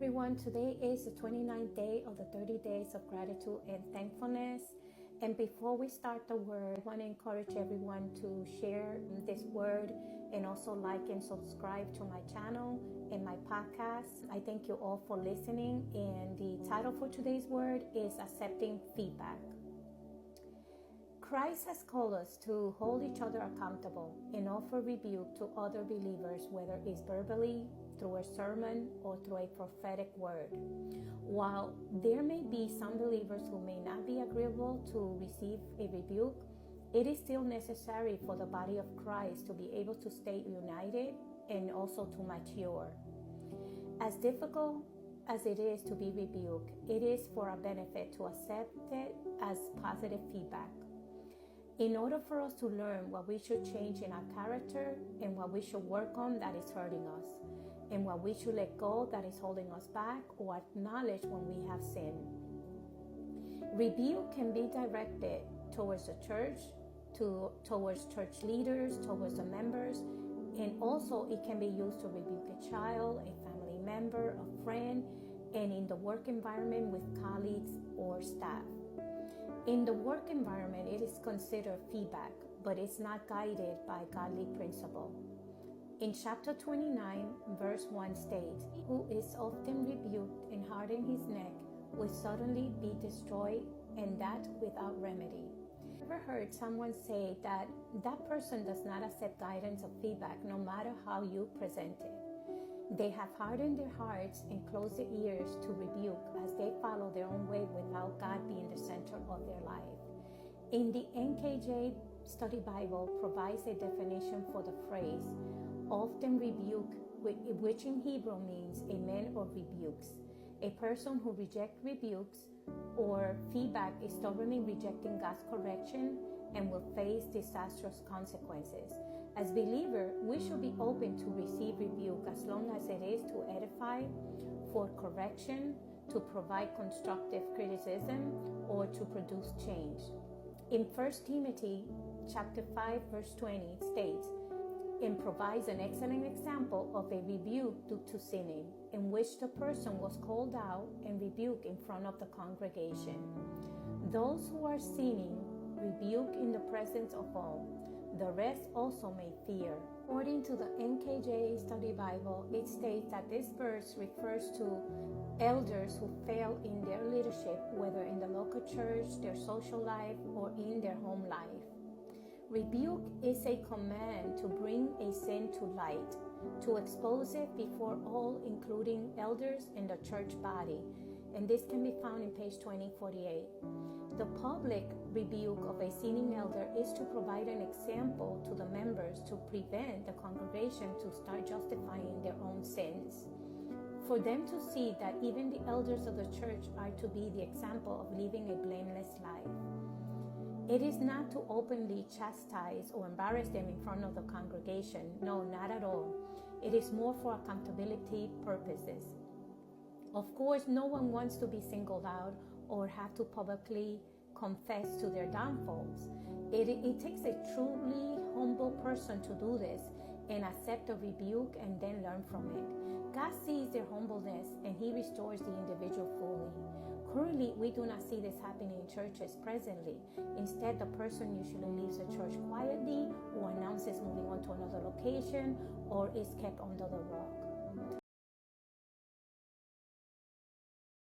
everyone. Today is the 29th day of the 30 days of gratitude and thankfulness. And before we start the word, I want to encourage everyone to share this word and also like and subscribe to my channel and my podcast. I thank you all for listening. And the title for today's word is Accepting Feedback. Christ has called us to hold each other accountable and offer rebuke to other believers, whether it's verbally, through a sermon, or through a prophetic word. While there may be some believers who may not be agreeable to receive a rebuke, it is still necessary for the body of Christ to be able to stay united and also to mature. As difficult as it is to be rebuked, it is for our benefit to accept it as positive feedback. In order for us to learn what we should change in our character and what we should work on that is hurting us, and what we should let go that is holding us back, or acknowledge when we have sinned. Rebuke can be directed towards the church, towards church leaders, towards the members, and also it can be used to rebuke a child, a family member, a friend, and in the work environment with colleagues or staff. In the work environment, it is considered feedback, but it's not guided by godly principle. In chapter 29, verse 1 states, "He who is often rebuked and harden his neck will suddenly be destroyed, and that without remedy." Ever heard someone say that person does not accept guidance or feedback no matter how you present it? They have hardened their hearts and closed their ears to rebuke as they follow their own way without God being the center of their life. In the NKJ Study Bible provides a definition for the phrase, often rebuke, which in Hebrew means a man of rebukes. A person who rejects rebukes or feedback is stubbornly rejecting God's correction and will face disastrous consequences. As believers, we should be open to receive rebuke as long as it is to edify, for correction, to provide constructive criticism, or to produce change. In 1 Timothy chapter 5, verse 20, it states, and provides an excellent example of a rebuke due to sinning, in which the person was called out and rebuked in front of the congregation. Those who are sinning rebuke in the presence of all. The rest also may fear. According to the NKJ Study Bible, it states that this verse refers to elders who fail in their leadership, whether in the local church, their social life, or in their home life. Rebuke is a command to bring a sin to light, to expose it before all, including elders in the church body. And this can be found in page 2048. The public rebuke of a sinning elder is to provide an example to the members to prevent the congregation to start justifying their own sins. For them to see that even the elders of the church are to be the example of living a blameless life. It is not to openly chastise or embarrass them in front of the congregation. No, not at all. It is more for accountability purposes. Of course, no one wants to be singled out or have to publicly confess to their downfalls. It takes a truly humble person to do this and accept a rebuke and then learn from it. God sees their humbleness and He restores the individual fully. Currently, we do not see this happening in churches presently. Instead, the person usually leaves the church quietly or announces moving on to another location or is kept under the rug.